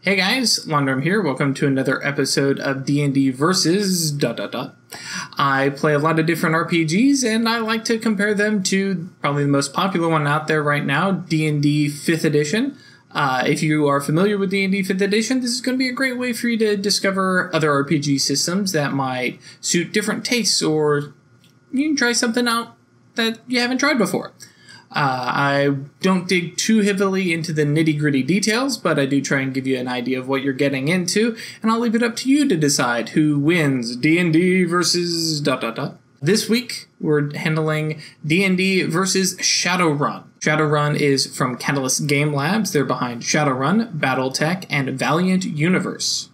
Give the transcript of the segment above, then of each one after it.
Hey guys, Londrum here. Welcome to another episode of D&D Versus ... I play a lot of different RPGs, and I like to compare them to probably the most popular one out there right now, D&D 5th Edition. If you are familiar with D&D 5th Edition, this is going to be a great way for you to discover other RPG systems that might suit different tastes, or you can try something out that you haven't tried before. I don't dig too heavily into the nitty-gritty details, but I do try and give you an idea of what you're getting into, and I'll leave it up to you to decide who wins D&D versus ... This week, we're handling D&D versus Shadowrun. Shadowrun is from Catalyst Game Labs. They're behind Shadowrun, Battletech, and Valiant Universe.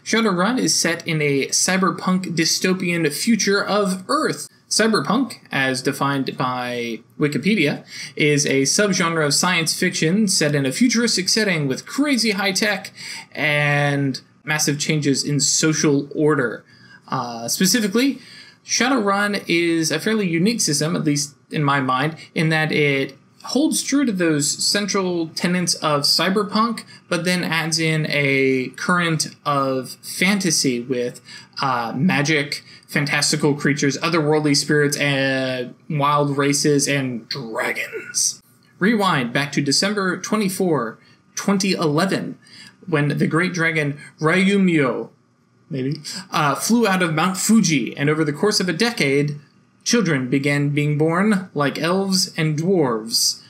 Shadowrun is set in a cyberpunk dystopian future of Earth. Cyberpunk, as defined by Wikipedia, is a subgenre of science fiction set in a futuristic setting with crazy high tech and massive changes in social order. Specifically, Shadowrun is a fairly unique system, at least in my mind, in that it holds true to those central tenets of cyberpunk, but then adds in a current of fantasy with magic, fantastical creatures, otherworldly spirits, and wild races, and dragons. Rewind back to December 24, 2011, when the great dragon Ryumyo flew out of Mount Fuji, and over the course of a decade, children began being born like elves and dwarves.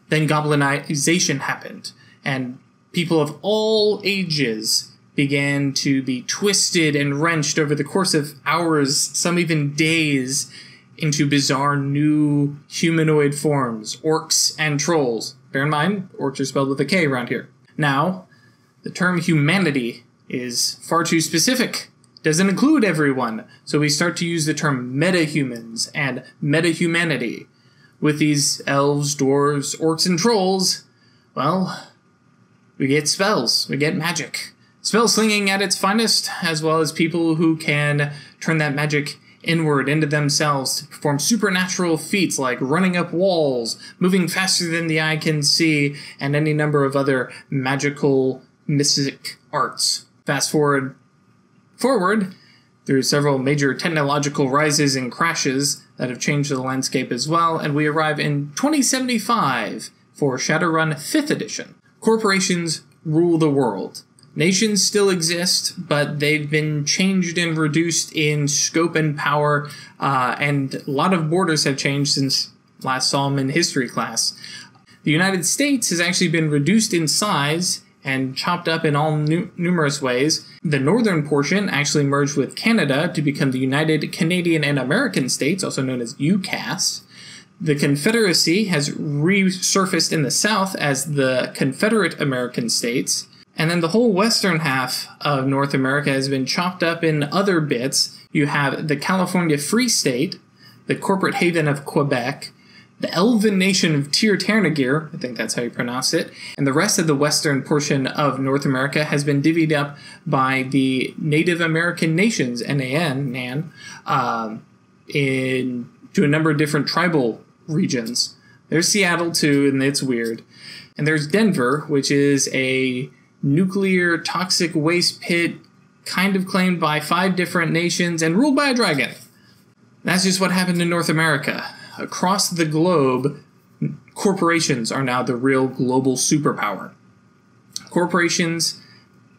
Then goblinization happened, and people of all ages began to be twisted and wrenched over the course of hours, some even days, into bizarre new humanoid forms, orks and trolls. Bear in mind, orks are spelled with a K around here. Now, the term humanity is far too specific. Doesn't include everyone, so we start to use the term metahumans and metahumanity. With these elves, dwarves, orcs, and trolls, well, we get spells, we get magic. Spell slinging at its finest, as well as people who can turn that magic inward into themselves to perform supernatural feats like running up walls, moving faster than the eye can see, and any number of other magical, mystic arts. Fast forward through several major technological rises and crashes that have changed the landscape as well, and we arrive in 2075 for Shadowrun 5th Edition. Corporations rule the world. Nations still exist, but they've been changed and reduced in scope and power, and a lot of borders have changed since last saw them in history class. The United States has actually been reduced in size and chopped up in all numerous ways. The northern portion actually merged with Canada to become the United Canadian and American States, also known as UCAS. The Confederacy has resurfaced in the south as the Confederate American States. And then the whole western half of North America has been chopped up in other bits. You have the California Free State, the corporate haven of Quebec, the Elven nation of Tir-Tarnagir, I think that's how you pronounce it, and the rest of the western portion of North America has been divvied up by the Native American nations, NAN, to a number of different tribal regions. There's Seattle too, and it's weird. And there's Denver, which is a nuclear toxic waste pit kind of claimed by 5 different nations and ruled by a dragon. That's just what happened in North America. Across the globe, corporations are now the real global superpower. Corporations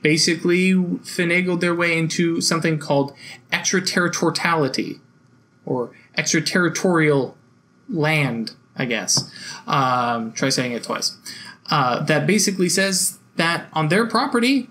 basically finagled their way into something called extraterritoriality, or extraterritorial land, I guess. Try saying it twice. That basically says that on their property,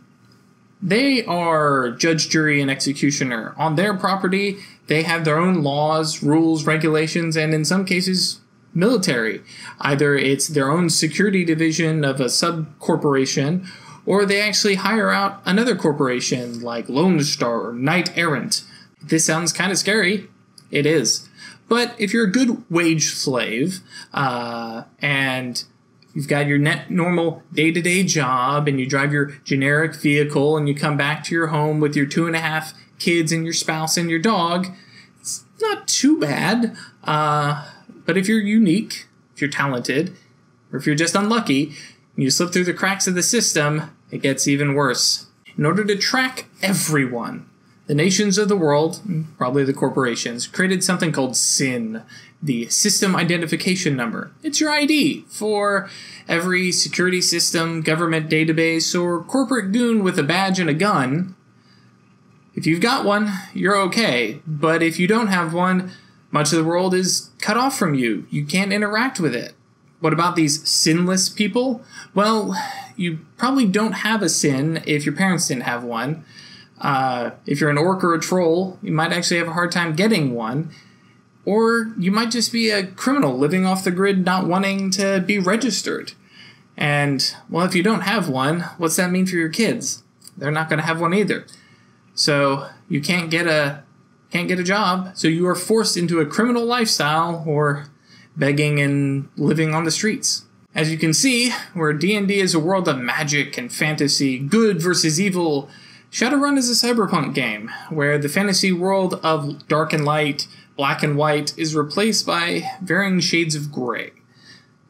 they are judge, jury, and executioner. On their property, they have their own laws, rules, regulations, and in some cases, military. Either it's their own security division of a sub-corporation, or they actually hire out another corporation like Lone Star or Knight Errant. This sounds kind of scary. It is. But if you're a good wage slave, and you've got your normal day-to-day job, and you drive your generic vehicle, and you come back to your home with your 2.5 kids and your spouse and your dog, it's not too bad. But if you're unique, if you're talented, or if you're just unlucky, and you slip through the cracks of the system, it gets even worse. In order to track everyone, the nations of the world, probably the corporations, created something called SIN, the System Identification Number. It's your ID for every security system, government database, or corporate goon with a badge and a gun. If you've got one, you're okay, but if you don't have one, much of the world is cut off from you. You can't interact with it. What about these sinless people? Well, you probably don't have a sin if your parents didn't have one. If you're an orc or a troll, you might actually have a hard time getting one. Or you might just be a criminal living off the grid not wanting to be registered. And, well, if you don't have one, what's that mean for your kids? They're not going to have one either. So you can't get a job, so you are forced into a criminal lifestyle or begging and living on the streets. As you can see, where D&D is a world of magic and fantasy, good versus evil, Shadowrun is a cyberpunk game, where the fantasy world of dark and light, black and white, is replaced by varying shades of gray.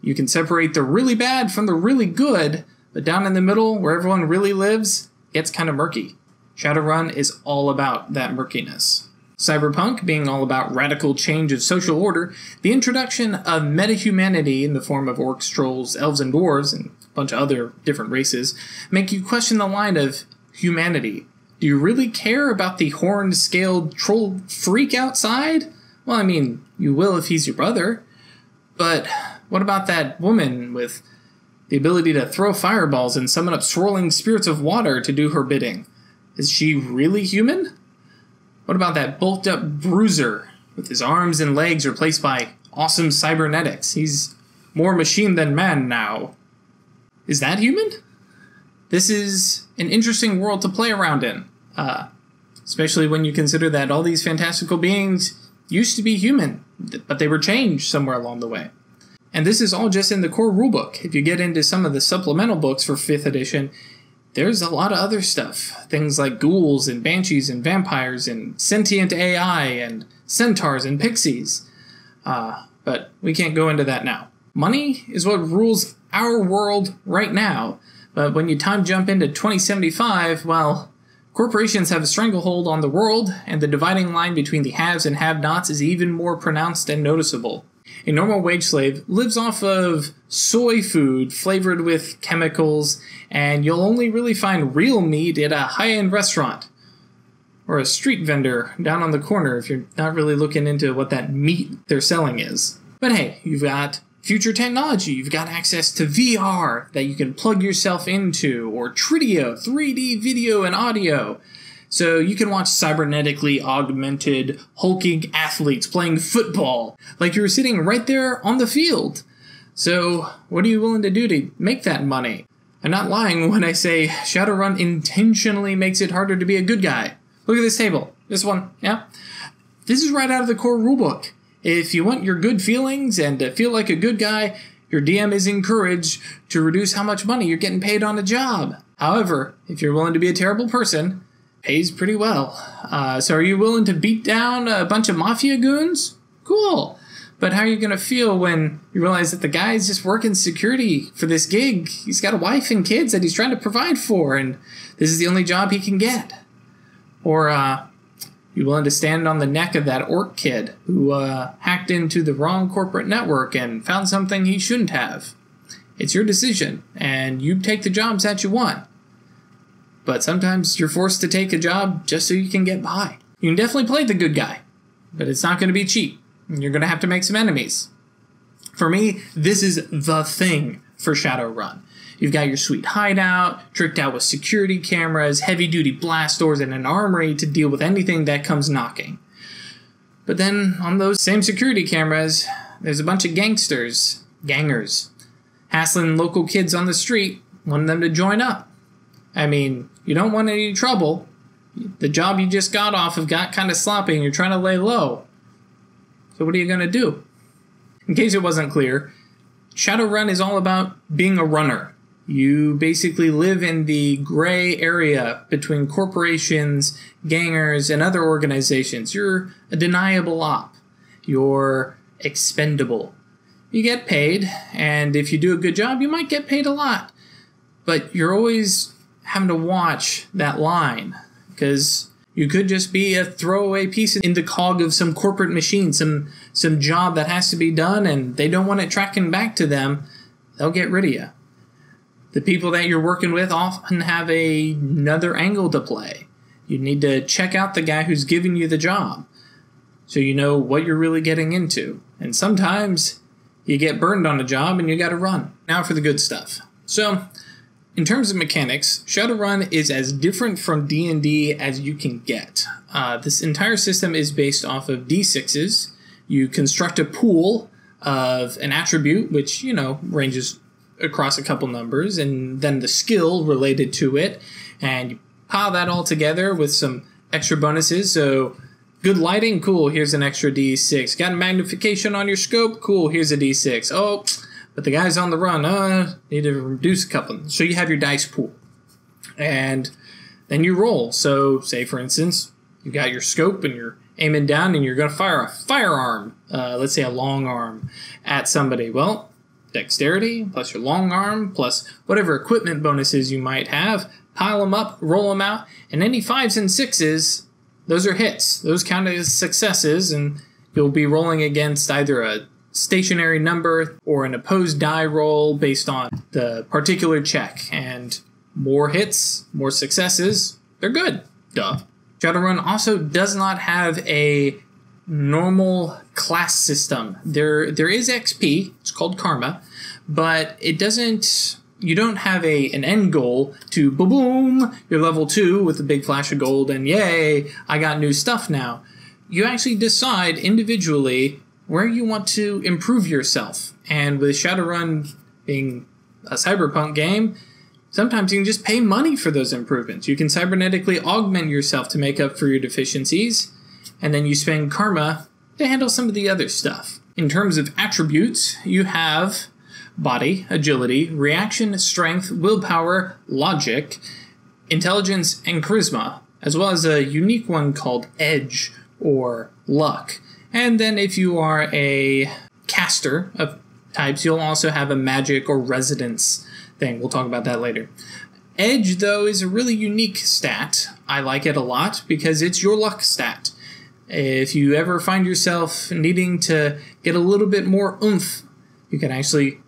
You can separate the really bad from the really good, but down in the middle, where everyone really lives, gets kind of murky. Shadowrun is all about that murkiness. Cyberpunk being all about radical change of social order, the introduction of meta-humanity in the form of orks, trolls, elves, and dwarves, and a bunch of other different races, make you question the line of humanity. Do you really care about the horn-scaled troll freak outside? Well, I mean, you will if he's your brother. But what about that woman with the ability to throw fireballs and summon up swirling spirits of water to do her bidding? Is she really human? What about that bulked-up bruiser with his arms and legs replaced by awesome cybernetics? He's more machine than man now. Is that human? This is an interesting world to play around in, especially when you consider that all these fantastical beings used to be human, but they were changed somewhere along the way. And this is all just in the core rulebook. If you get into some of the supplemental books for 5th edition, there's a lot of other stuff. Things like ghouls and banshees and vampires and sentient AI and centaurs and pixies. But we can't go into that now. Money is what rules our world right now. But when you time jump into 2075, well, corporations have a stranglehold on the world, and the dividing line between the haves and have-nots is even more pronounced and noticeable. A normal wage slave lives off of soy food flavored with chemicals, and you'll only really find real meat at a high-end restaurant or a street vendor down on the corner if you're not really looking into what that meat they're selling is. But hey, you've got future technology, you've got access to VR that you can plug yourself into, or Tridio, 3D video and audio. So you can watch cybernetically augmented, hulking athletes playing football like you were sitting right there on the field. So what are you willing to do to make that money? I'm not lying when I say Shadowrun intentionally makes it harder to be a good guy. Look at this table. This one, yeah? This is right out of the core rulebook. If you want your good feelings and to feel like a good guy, your DM is encouraged to reduce how much money you're getting paid on a job. However, if you're willing to be a terrible person, pays pretty well. So are you willing to beat down a bunch of mafia goons? Cool. But how are you going to feel when you realize that the guy's just working security for this gig? He's got a wife and kids that he's trying to provide for, and this is the only job he can get. Or you willing to stand on the neck of that orc kid who hacked into the wrong corporate network and found something he shouldn't have? It's your decision, and you take the jobs that you want. But sometimes you're forced to take a job just so you can get by. You can definitely play the good guy, but it's not going to be cheap. You're going to have to make some enemies. For me, this is the thing for Shadowrun. You've got your sweet hideout, tricked out with security cameras, heavy-duty blast doors, and an armory to deal with anything that comes knocking. But then, on those same security cameras, there's a bunch of gangsters, gangers, hassling local kids on the street, wanting them to join up. I mean, you don't want any trouble. The job you just got off of got kind of sloppy and you're trying to lay low. So what are you going to do? In case it wasn't clear, Shadowrun is all about being a runner. You basically live in the gray area between corporations, gangers, and other organizations. You're a deniable op. You're expendable. You get paid, and if you do a good job, you might get paid a lot. But you're always having to watch that line, because you could just be a throwaway piece in the cog of some corporate machine, some job that has to be done, and they don't want it tracking back to them. They'll get rid of you. The people that you're working with often have another angle to play. You need to check out the guy who's giving you the job, so you know what you're really getting into. And sometimes you get burned on a job and you gotta run. Now for the good stuff. So, in terms of mechanics, Shadowrun is as different from D&D as you can get. This entire system is based off of D6s. You construct a pool of an attribute, which, ranges across a couple numbers, and then the skill related to it, and you pile that all together with some extra bonuses. So, good lighting? Cool, here's an extra D6. Got magnification on your scope? Cool, here's a D6. Oh, but the guy's on the run. Need to reduce a couple. So you have your dice pool. And then you roll. So, say for instance, you got your scope and you're aiming down and you're going to fire a firearm, let's say a long arm, at somebody. Well, dexterity plus your long arm plus whatever equipment bonuses you might have, pile them up, roll them out, and any 5s and 6s, those are hits. Those count as successes, and you'll be rolling against either a stationary number or an opposed die roll based on the particular check. And more hits, more successes, they're good. Duh. Shadowrun also does not have a normal class system. There is XP, it's called karma, but it doesn't. You don't have an end goal to boom, you're level 2 with a big flash of gold and yay, I got new stuff now. You actually decide individually where you want to improve yourself. And with Shadowrun being a cyberpunk game, sometimes you can just pay money for those improvements. You can cybernetically augment yourself to make up for your deficiencies, and then you spend karma to handle some of the other stuff. In terms of attributes, you have body, agility, reaction, strength, willpower, logic, intelligence, and charisma, as well as a unique one called edge or luck. And then if you are a caster of types, you'll also have a magic or residence thing. We'll talk about that later. Edge, though, is a really unique stat. I like it a lot because it's your luck stat. If you ever find yourself needing to get a little bit more oomph, you can actually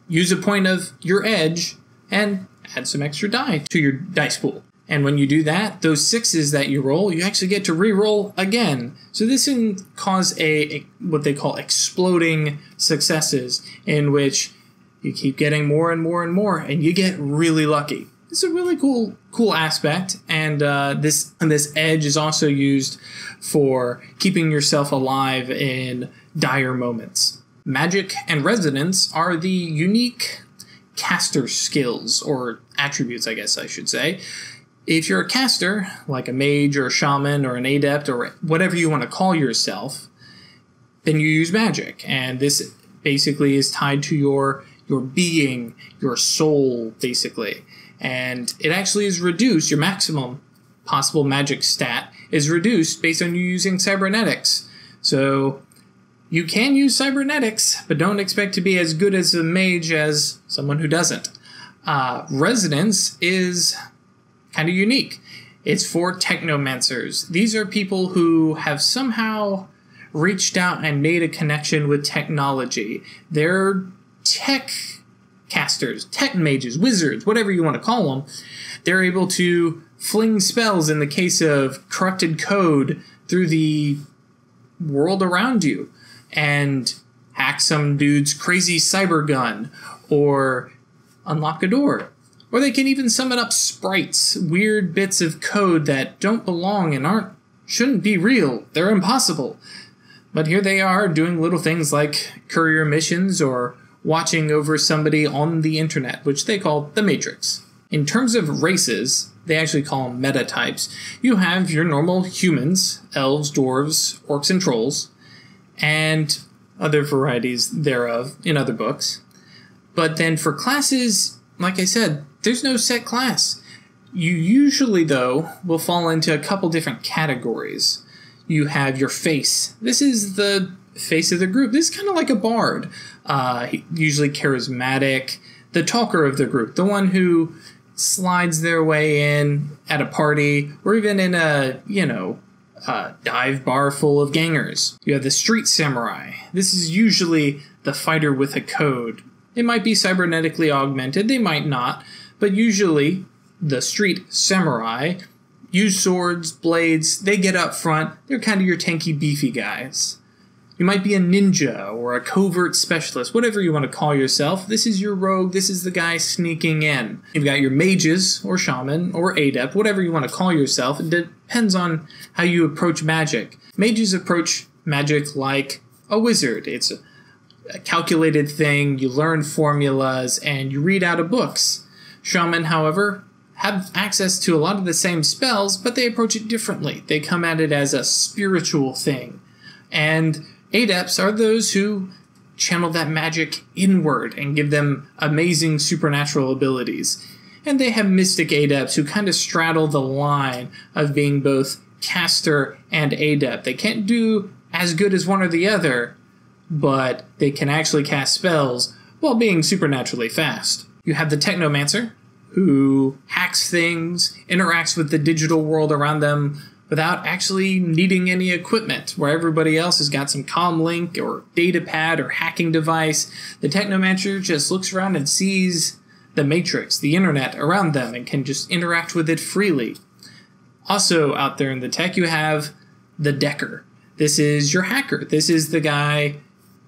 use a point of your edge and add some extra die to your dice pool. And when you do that, those 6s that you roll, you actually get to re-roll again. So this can cause what they call exploding successes, in which you keep getting more and more and more, and you get really lucky. It's a really cool aspect, and this edge is also used for keeping yourself alive in dire moments. Magic and resonance are the unique caster skills, or attributes, I guess I should say. If you're a caster, like a mage or a shaman or an adept or whatever you want to call yourself, then you use magic. And this basically is tied to your being, your soul, basically. And it actually is reduced, your maximum possible magic stat is reduced based on you using cybernetics. So you can use cybernetics, but don't expect to be as good as a mage as someone who doesn't. Resonance is kind of unique. It's for technomancers. These are people who have somehow reached out and made a connection with technology. They're tech casters, tech mages, wizards, whatever you want to call them. They're able to fling spells in the case of corrupted code through the world around you and hack some dude's crazy cyber gun or unlock a door. Or they can even summon up sprites, weird bits of code that don't belong and shouldn't be real. They're impossible. But here they are doing little things like courier missions or watching over somebody on the internet, which they call the Matrix. In terms of races, they actually call them metatypes. You have your normal humans, elves, dwarves, orks, and trolls, and other varieties thereof in other books. But then for classes, like I said, there's no set class. You usually, though, will fall into a couple different categories. You have your face. This is the face of the group. This is kind of like a bard. Usually charismatic, the talker of the group, the one who slides their way in at a party, or even in a, dive bar full of gangers. You have the street samurai. This is usually the fighter with a code. They might be cybernetically augmented, they might not, but usually the street samurai use swords, blades, they get up front, they're kind of your tanky, beefy guys. You might be a ninja or a covert specialist, whatever you want to call yourself. This is your rogue, this is the guy sneaking in. You've got your mages, or shaman, or adept, whatever you want to call yourself. It depends on how you approach magic. Mages approach magic like a wizard. It's a calculated thing, you learn formulas, and you read out of books. Shaman, however, have access to a lot of the same spells, but they approach it differently. They come at it as a spiritual thing. And adepts are those who channel that magic inward and give them amazing supernatural abilities. And they have mystic adepts who kind of straddle the line of being both caster and adept. They can't do as good as one or the other, but they can actually cast spells while being supernaturally fast. You have the technomancer, who hacks things, interacts with the digital world around them without actually needing any equipment, where everybody else has got some comm link or data pad or hacking device. The technomancer just looks around and sees the matrix, the internet around them, and can just interact with it freely. Also out there in the tech, you have the decker. This is your hacker. This is the guy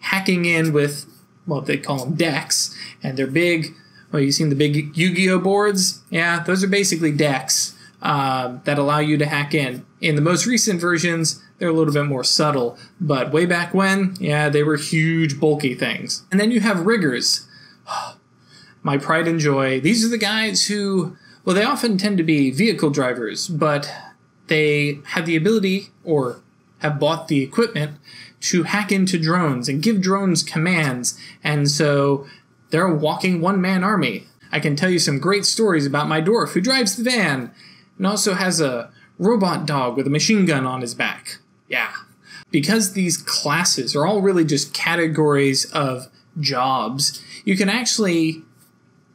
hacking in with, well, they call them decks, and they're big. Well, you've seen the big Yu-Gi-Oh boards? Yeah, those are basically decks that allow you to hack in. In the most recent versions, they're a little bit more subtle, but way back when, yeah, they were huge, bulky things. And then you have riggers. My pride and joy. These are the guys who, well, they often tend to be vehicle drivers, but they have the ability, or have bought the equipment, to hack into drones and give drones commands, and so they're a walking one-man army. I can tell you some great stories about my dwarf who drives the van and also has a robot dog with a machine gun on his back. Yeah. Because these classes are all really just categories of jobs, you can actually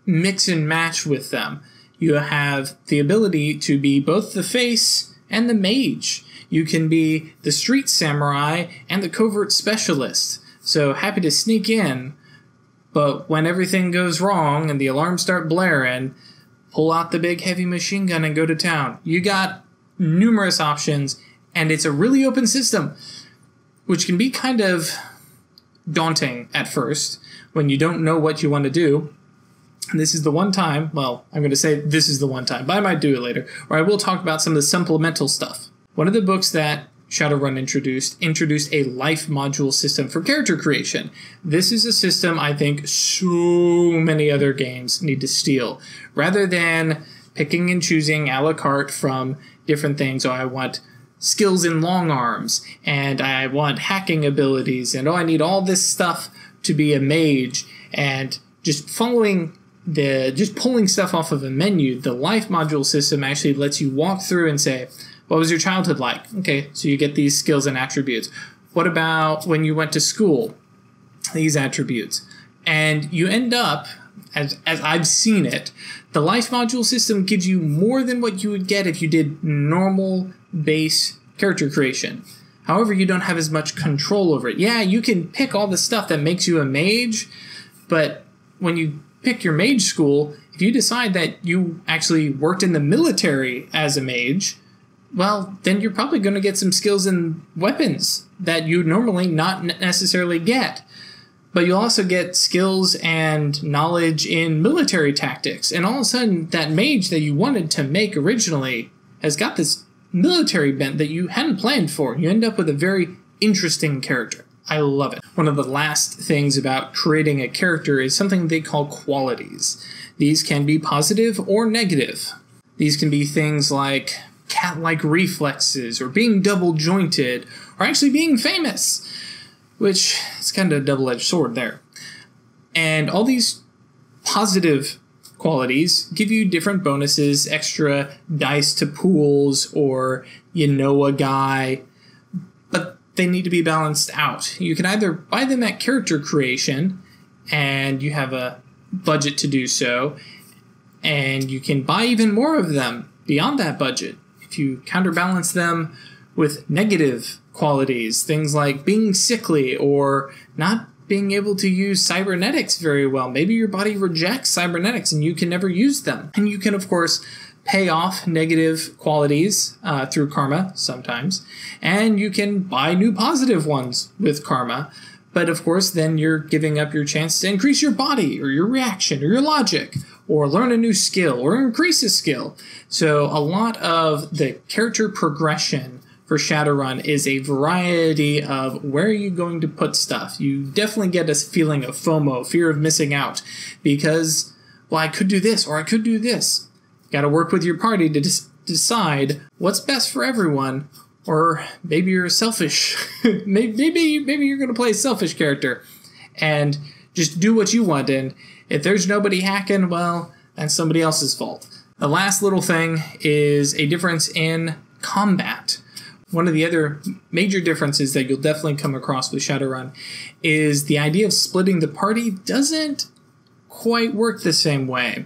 mix and match with them. You have the ability to be both the face and the mage. You can be the street samurai and the covert specialist. So happy to sneak in, but when everything goes wrong and the alarms start blaring, pull out the big heavy machine gun and go to town. You got numerous options, and it's a really open system, which can be kind of daunting at first when you don't know what you want to do. And this is the one time, well, I'm going to say this is the one time, but I might do it later, where I will talk about some of the supplemental stuff. One of the books that Shadowrun introduced a life module system for character creation. This is a system I think so many other games need to steal. Rather than picking and choosing a la carte from different things, I want skills in long arms, and I want hacking abilities, and I need all this stuff to be a mage, and just pulling stuff off of a menu. The life module system actually lets you walk through and say, what was your childhood like? Okay, so you get these skills and attributes. What about when you went to school? These attributes. And you end up, as I've seen it, the life module system gives you more than what you would get if you did normal base character creation. However, you don't have as much control over it. Yeah, you can pick all the stuff that makes you a mage, but when you pick your mage school, if you decide that you actually worked in the military as a mage, well, then you're probably going to get some skills in weapons that you normally not necessarily get. But you'll also get skills and knowledge in military tactics. And all of a sudden, that mage that you wanted to make originally has got this military bent that you hadn't planned for. You end up with a very interesting character. I love it. One of the last things about creating a character is something they call qualities. These can be positive or negative. These can be things like cat-like reflexes, or being double-jointed, or actually being famous, which is kind of a double-edged sword there. And all these positive qualities give you different bonuses, extra dice to pools, or you know a guy, but they need to be balanced out. You can either buy them at character creation, and you have a budget to do so, and you can buy even more of them beyond that budget if you counterbalance them with negative qualities, things like being sickly or not being able to use cybernetics very well. Maybe your body rejects cybernetics and you can never use them. And you can, of course, pay off negative qualities through karma sometimes, and you can buy new positive ones with karma. But of course, then you're giving up your chance to increase your body or your reaction or your logic or learn a new skill or increase a skill. So a lot of the character progression for Shadowrun is a variety of where are you going to put stuff. You definitely get a feeling of FOMO, fear of missing out, because, well, I could do this or I could do this. You got to work with your party to decide what's best for everyone. Or maybe you're selfish. maybe you're going to play a selfish character and just do what you want. And if there's nobody hacking, well, that's somebody else's fault. The last little thing is a difference in combat. One of the other major differences that you'll definitely come across with Shadowrun is the idea of splitting the party doesn't quite work the same way.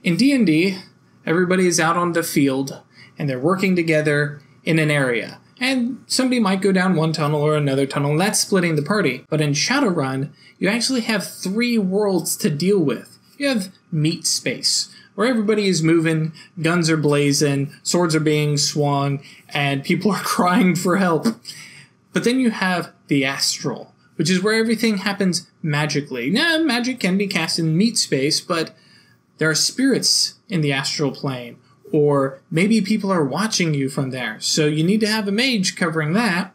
In D&D, everybody is out on the field and they're working together in an area. And somebody might go down one tunnel or another tunnel, and that's splitting the party. But in Shadowrun, you actually have 3 worlds to deal with. You have meat space, where everybody is moving, guns are blazing, swords are being swung, and people are crying for help. But then you have the astral, which is where everything happens magically. Now, magic can be cast in meat space, but there are spirits in the astral plane. Or maybe people are watching you from there. So you need to have a mage covering that.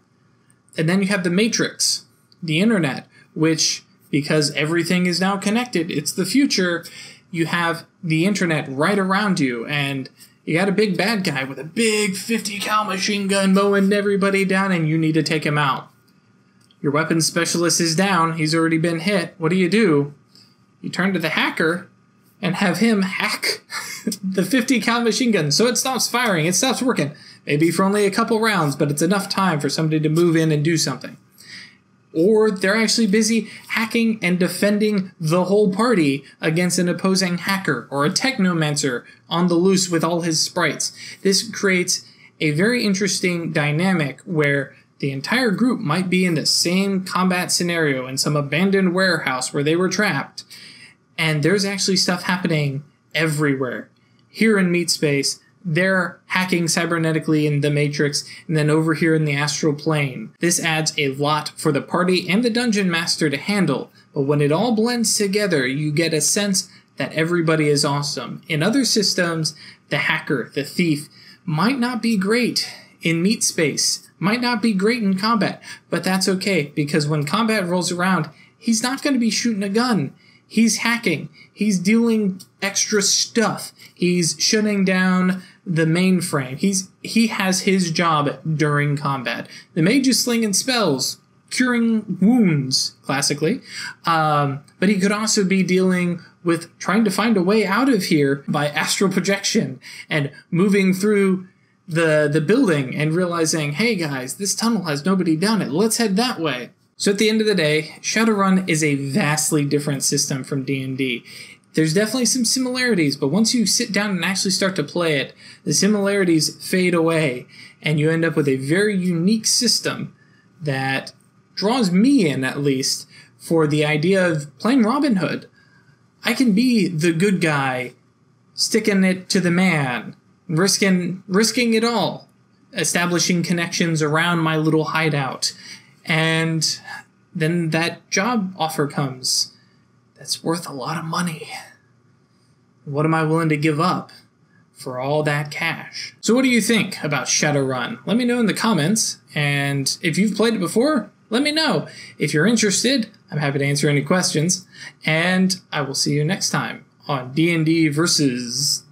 And then you have the matrix, the internet, which, because everything is now connected, it's the future, you have the internet right around you. And you got a big bad guy with a big 50 cal machine gun mowing everybody down, and you need to take him out. Your weapons specialist is down. He's already been hit. What do? You turn to the hacker and have him hack the 50 cal machine gun so it stops firing, it stops working. Maybe for only a couple rounds, but it's enough time for somebody to move in and do something. Or they're actually busy hacking and defending the whole party against an opposing hacker or a technomancer on the loose with all his sprites. This creates a very interesting dynamic where the entire group might be in the same combat scenario in some abandoned warehouse where they were trapped. And there's actually stuff happening everywhere. Here in Meat Space, they're hacking cybernetically in the Matrix, and then over here in the Astral Plane. This adds a lot for the party and the Dungeon Master to handle, but when it all blends together, you get a sense that everybody is awesome. In other systems, the hacker, the thief, might not be great in Meat Space, might not be great in combat, but that's okay, because when combat rolls around, he's not going to be shooting a gun. He's hacking. He's dealing extra stuff. He's shutting down the mainframe. He has his job during combat. The mage is slinging spells, curing wounds, classically. But he could also be dealing with trying to find a way out of here by astral projection and moving through the building and realizing, hey guys, this tunnel has nobody down it. Let's head that way. So at the end of the day, Shadowrun is a vastly different system from D&D. There's definitely some similarities, but once you sit down and actually start to play it, the similarities fade away, and you end up with a very unique system that draws me in, at least, for the idea of playing Robin Hood. I can be the good guy, sticking it to the man, risking it all, establishing connections around my little hideout. And then that job offer comes that's worth a lot of money. What am I willing to give up for all that cash? So what do you think about Shadowrun? Let me know in the comments, and if you've played it before, let me know. If you're interested, I'm happy to answer any questions, and I will see you next time on D&D Versus ...